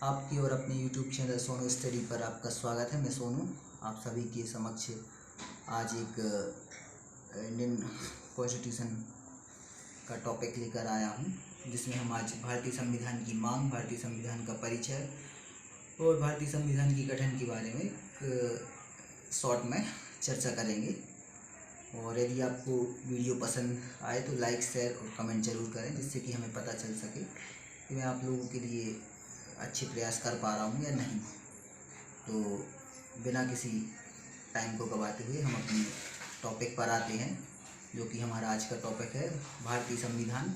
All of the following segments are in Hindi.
आपकी और अपने YouTube चैनल सोनू स्टडी पर आपका स्वागत है। मैं सोनू आप सभी के समक्ष आज एक इंडियन कॉन्स्टिट्यूशन का टॉपिक लेकर आया हूं, जिसमें हम आज भारतीय संविधान की मांग, भारतीय संविधान का परिचय और भारतीय संविधान की गठन के बारे में एक शॉर्ट में चर्चा करेंगे। और यदि आपको वीडियो पसंद आए तो लाइक, शेयर और कमेंट ज़रूर करें, जिससे कि हमें पता चल सके कि मैं आप लोगों के लिए अच्छे प्रयास कर पा रहा हूँ या नहीं। तो बिना किसी टाइम को गवाते हुए हम अपने टॉपिक पर आते हैं, जो कि हमारा आज का टॉपिक है भारतीय संविधान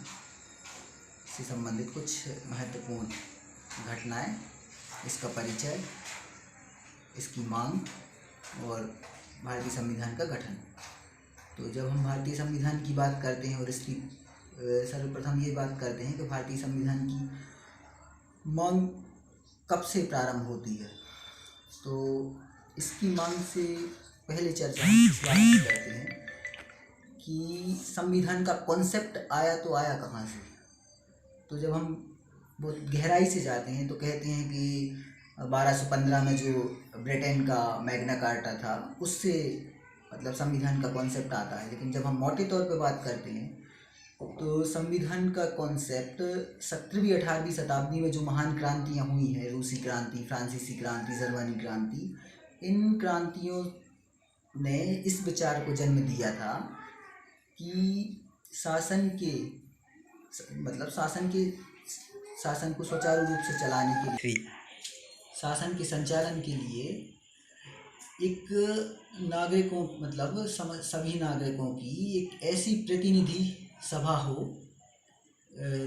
से संबंधित कुछ महत्वपूर्ण घटनाएं, इसका परिचय, इसकी मांग और भारतीय संविधान का गठन। तो जब हम भारतीय संविधान की बात करते हैं और इसकी सर्वप्रथम ये बात करते हैं कि भारतीय संविधान की मांग कब से प्रारंभ होती है, तो इसकी मांग से पहले चर्चा हम इस बात की करते हैं कि संविधान का कॉन्सेप्ट आया तो आया कहाँ से। तो जब हम बहुत गहराई से जाते हैं तो कहते हैं कि 1215 में जो ब्रिटेन का मैग्ना कार्टा था, उससे मतलब संविधान का कॉन्सेप्ट आता है। लेकिन जब हम मोटे तौर पे बात करते हैं तो संविधान का कॉन्सेप्ट 17वीं 18वीं शताब्दी में जो महान क्रांतियाँ हुई हैं, रूसी क्रांति, फ्रांसीसी क्रांति, जर्मनी क्रांति, इन क्रांतियों ने इस विचार को जन्म दिया था कि शासन को सुचारू रूप से चलाने के लिए, शासन के संचालन के लिए एक नागरिकों सभी नागरिकों की एक ऐसी प्रतिनिधि सभा हो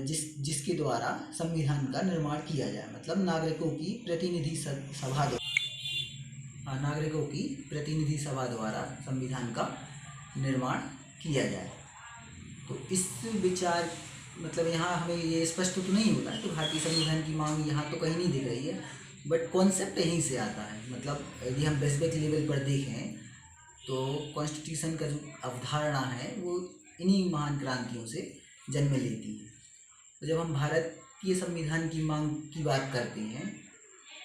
जिसके द्वारा संविधान का निर्माण किया जाए। मतलब नागरिकों की प्रतिनिधि सभा द्वारा संविधान का निर्माण किया जाए। तो इस विचार यहाँ हमें ये स्पष्ट तो नहीं होता है कि भारतीय संविधान की मांग यहाँ तो कहीं नहीं दिख रही है, बट कॉन्सेप्ट यहीं से आता है। यदि हम बेसिक लेवल पर देखें तो कॉन्स्टिट्यूशन का जो अवधारणा है वो इन्हीं महान क्रांतियों से जन्म लेती है। तो जब हम भारतीय संविधान की मांग की बात करते हैं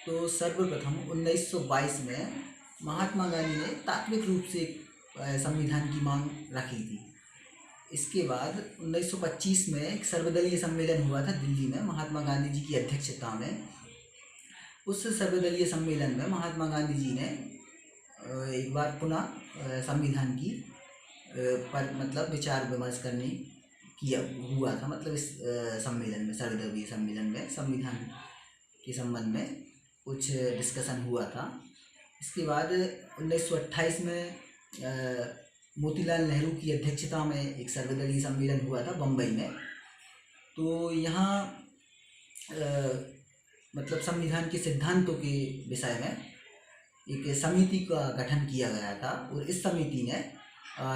तो सर्वप्रथम 1922 में महात्मा गांधी ने तात्विक रूप से संविधान की मांग रखी थी। इसके बाद 1925 में एक सर्वदलीय सम्मेलन हुआ था दिल्ली में, महात्मा गांधी जी की अध्यक्षता में। उस सर्वदलीय सम्मेलन में महात्मा गांधी जी ने एक बार पुनः संविधान की पर विचार विमर्श हुआ था। इस सम्मेलन में, सर्वदलीय सम्मेलन में संविधान के संबंध में कुछ डिस्कशन हुआ था। इसके बाद 1928 में मोतीलाल नेहरू की अध्यक्षता में एक सर्वदलीय सम्मेलन हुआ था बम्बई में। तो यहाँ संविधान के सिद्धांतों के विषय में एक समिति का गठन किया गया था और इस समिति ने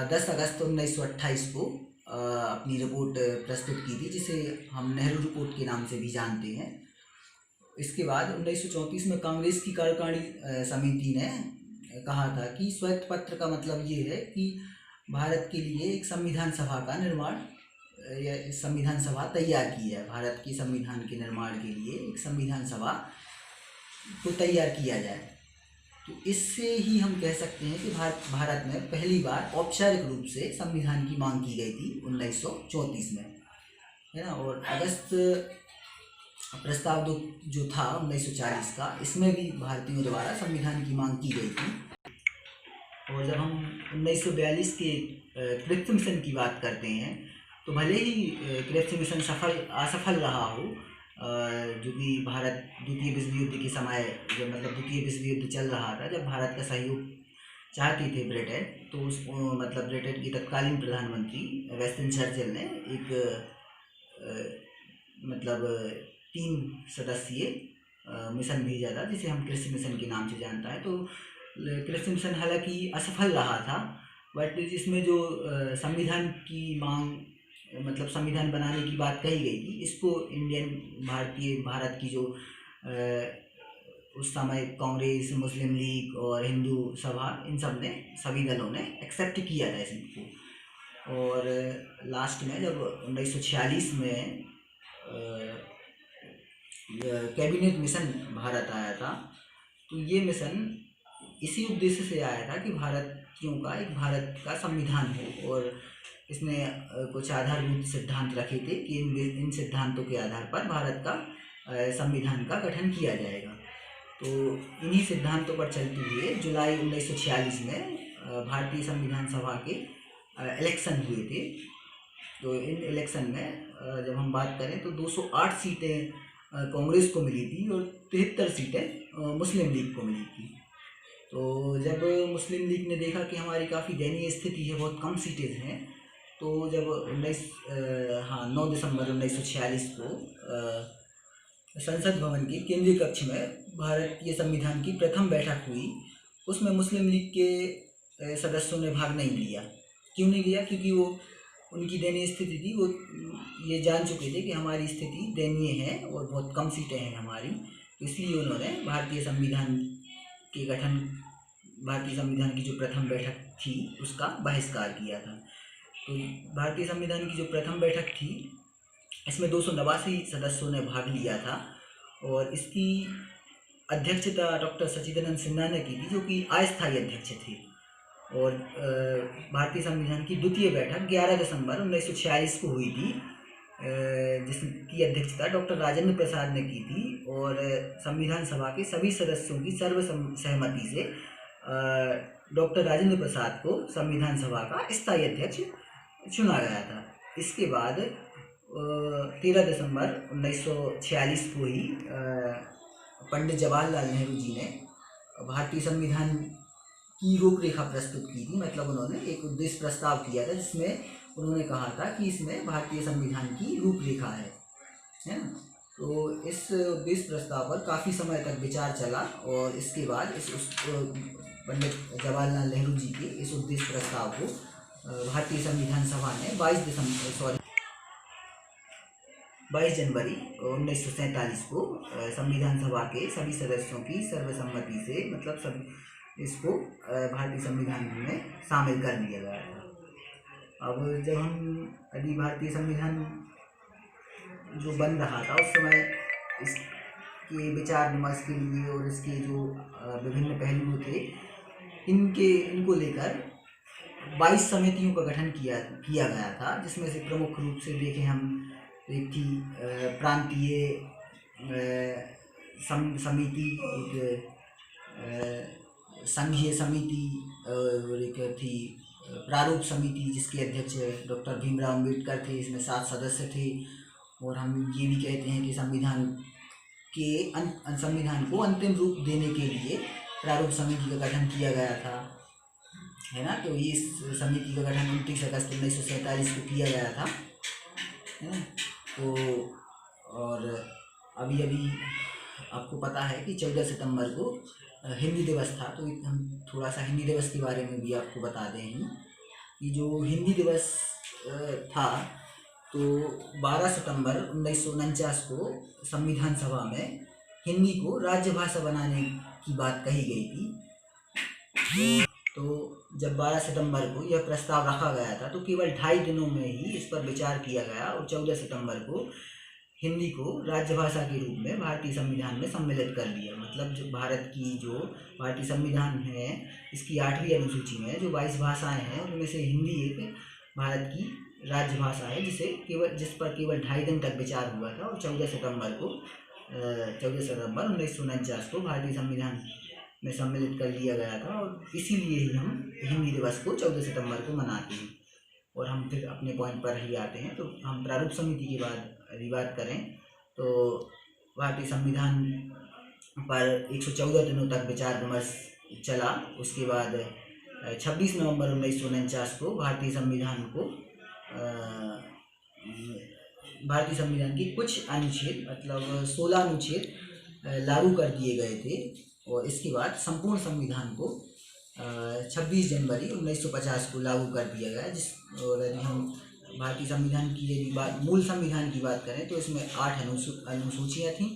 10 अगस्त 1928 को अपनी रिपोर्ट प्रस्तुत की थी, जिसे हम नेहरू रिपोर्ट के नाम से भी जानते हैं। इसके बाद 1934 में कांग्रेस की कार्यकारिणी समिति ने कहा था कि श्वेत पत्र का मतलब ये है कि भारत के लिए एक संविधान सभा का निर्माण या संविधान सभा तैयार की है। भारत के संविधान के निर्माण के लिए एक संविधान सभा को तैयार किया जाए। तो इससे ही हम कह सकते हैं कि भारत में पहली बार औपचारिक रूप से संविधान की मांग की गई थी 1934 में, है ना। और अगस्त प्रस्ताव जो था 1940 का, इसमें भी भारतीयों द्वारा संविधान की मांग की गई थी। और जब हम 1942 के क्रिप्स मिशन की बात करते हैं तो भले ही क्रिप्स मिशन असफल रहा हो, जो कि भारत द्वितीय विश्व युद्ध के समय, जब द्वितीय विश्व युद्ध चल रहा था, जब भारत का सहयोग चाहती थे ब्रिटेन, तो उस ब्रिटेन की तत्कालीन प्रधानमंत्री विंस्टन चर्चिल ने एक 3 सदस्यीय मिशन भेजा था, जिसे हम क्रिप्स मिशन के नाम से जानता है। तो क्रिप्स मिशन हालांकि असफल रहा था, बट इसमें जो संविधान की मांग संविधान बनाने की बात कही गई थी, इसको भारत की जो उस समय कांग्रेस, मुस्लिम लीग और हिंदू सभा, इन सभी दलों ने एक्सेप्ट किया था इसको। और लास्ट में जब 1946 में कैबिनेट मिशन भारत आया था। तो ये मिशन इसी उद्देश्य से आया था कि भारतीयों का एक भारत का संविधान हो, और इसने कुछ आधारभूत सिद्धांत रखे थे कि इन सिद्धांतों के आधार पर भारत का संविधान का गठन किया जाएगा। तो इन्हीं सिद्धांतों पर चलते हुए जुलाई 1946 में भारतीय संविधान सभा के इलेक्शन हुए थे। तो इन इलेक्शन में जब हम बात करें तो 208 सीटें कांग्रेस को मिली थी और 73 सीटें मुस्लिम लीग को मिली थी। तो जब मुस्लिम लीग ने देखा कि हमारी काफ़ी दयनीय स्थिति है, बहुत कम सीटें हैं, तो जब 9 दिसंबर 1946 को संसद भवन के केंद्रीय कक्ष में भारतीय संविधान की प्रथम बैठक हुई, उसमें मुस्लिम लीग के सदस्यों ने भाग नहीं लिया। क्यों नहीं लिया? क्योंकि वो उनकी दयनीय स्थिति थी, वो ये जान चुके थे कि हमारी स्थिति दयनीय है और बहुत कम सीटें हैं हमारी, इसलिए उन्होंने भारतीय संविधान की जो प्रथम बैठक थी उसका बहिष्कार किया था। तो भारतीय संविधान की जो प्रथम बैठक थी इसमें 289 सदस्यों ने भाग लिया था, और इसकी अध्यक्षता डॉक्टर सच्चिदानंद सिन्हा ने की थी, जो कि अस्थायी अध्यक्ष थे। और भारतीय संविधान की द्वितीय बैठक 11 दिसंबर 1946 को हुई थी, जिसकी अध्यक्षता डॉक्टर राजेंद्र प्रसाद ने की थी, और संविधान सभा के सभी सदस्यों की सर्वसहमति से डॉक्टर राजेंद्र प्रसाद को संविधान सभा का स्थायी अध्यक्ष चुना गया था। इसके बाद 13 दिसंबर 1946 को ही पंडित जवाहरलाल नेहरू जी ने भारतीय संविधान की रूपरेखा प्रस्तुत की थी। मतलब उन्होंने एक उद्देश्य प्रस्ताव किया था जिसमें उन्होंने कहा था कि इसमें भारतीय संविधान की रूपरेखा है ना। तो इस उद्देश्य प्रस्ताव पर काफ़ी समय तक विचार चला, और इसके बाद पंडित जवाहरलाल नेहरू जी के इस उद्देश्य प्रस्ताव को भारतीय संविधान सभा ने 22 जनवरी 1947 को संविधान सभा के सभी सदस्यों की सर्वसम्मति से, मतलब सभी इसको भारतीय संविधान में शामिल कर लिया गया था। अब जब हम यदि भारतीय संविधान जो बन रहा था उस समय इसके विचार विमर्श के लिए और इसके जो विभिन्न पहलू थे इनको लेकर 22 समितियों का गठन किया गया था, जिसमें से प्रमुख रूप से देखें हम एक थी प्रांतीय समिति, एक संघीय समिति, और एक थी प्रारूप समिति जिसके अध्यक्ष डॉक्टर भीमराव अम्बेडकर थे। इसमें 7 सदस्य थे, और हम ये भी कहते हैं कि संविधान को अंतिम रूप देने के लिए प्रारूप समिति का गठन किया गया था, है ना। तो इस समिति का गठन 29 अगस्त 1947 को किया गया था, है ना। तो और अभी आपको पता है कि 14 सितंबर को हिंदी दिवस था, तो हम थोड़ा सा हिंदी दिवस के बारे में भी आपको बता दें कि जो हिंदी दिवस था, तो 12 सितंबर 1949 को संविधान सभा में हिंदी को राज्य भाषा बनाने की बात कही गई थी। तो जब 12 सितंबर को यह प्रस्ताव रखा गया था, तो केवल 2.5 दिनों में ही इस पर विचार किया गया, और 14 सितंबर को हिंदी को राजभाषा के रूप में भारतीय संविधान में सम्मिलित कर लिया। मतलब जो भारतीय संविधान है, इसकी 8वीं अनुसूची में जो 22 भाषाएं हैं उनमें से हिंदी एक भारत की राजभाषा है, जिस पर केवल 2.5 दिन तक विचार हुआ था, और 14 सितंबर 1949 को भारतीय संविधान में सम्मिलित कर लिया गया था। और इसीलिए ही हम हिंदी दिवस को 14 सितंबर को मनाते हैं। और हम फिर अपने पॉइंट पर ही आते हैं। तो हम प्रारूप समिति के बाद यदि बात करें तो भारतीय संविधान पर 114 दिनों तक विचार विमर्श चला। उसके बाद 26 नवंबर 1949 को भारतीय संविधान के कुछ अनुच्छेद, मतलब 16 अनुच्छेद लागू कर दिए गए थे, और इसके बाद संपूर्ण संविधान को 26 जनवरी 1950 को लागू कर दिया गया। और यदि हम भारतीय संविधान की मूल संविधान की बात करें तो इसमें 8 अनुसूचियाँ थीं,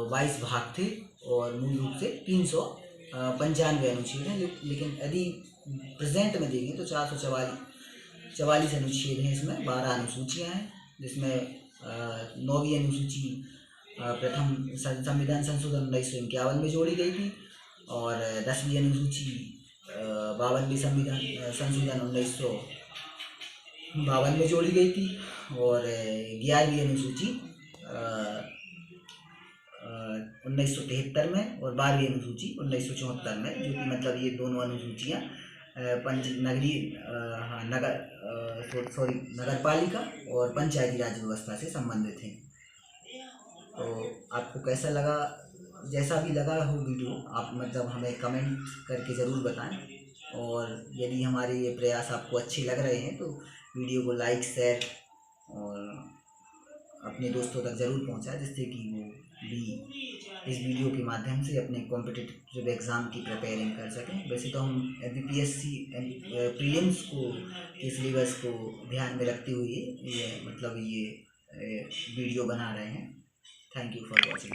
22 भाग थे, और मूल रूप से 395 अनुच्छेद हैं। लेकिन यदि प्रेजेंट में देखें तो 444 अनुच्छेद हैं। इसमें 12 अनुसूचियाँ हैं, जिसमें 9वीं अनुसूची प्रथम संविधान संशोधन 1951 में जोड़ी गई थी, और 10वीं अनुसूची 52वीं संविधान संशोधन 1952 में जोड़ी गई थी, और 11वीं अनुसूची 1973 में, और 12वीं अनुसूची 1974 में, जो कि मतलब ये दोनों अनुसूचियाँ नगर पालिका और पंचायती राज व्यवस्था से संबंधित हैं। तो आपको कैसा लगा, जैसा भी लगा हो वीडियो, आप मतलब हमें कमेंट करके ज़रूर बताएं, और यदि हमारे ये प्रयास आपको अच्छे लग रहे हैं तो वीडियो को लाइक, शेयर और अपने दोस्तों तक ज़रूर पहुंचाएं, जिससे कि वो भी इस वीडियो के माध्यम से अपने कॉम्पिटिटिव एग्ज़ाम की प्रिपेयरिंग कर सकें। वैसे तो हम MPPSC प्रीलिम्स को के सिलेबस को ध्यान में रखते हुए ये वीडियो बना रहे हैं। Thank you for watching.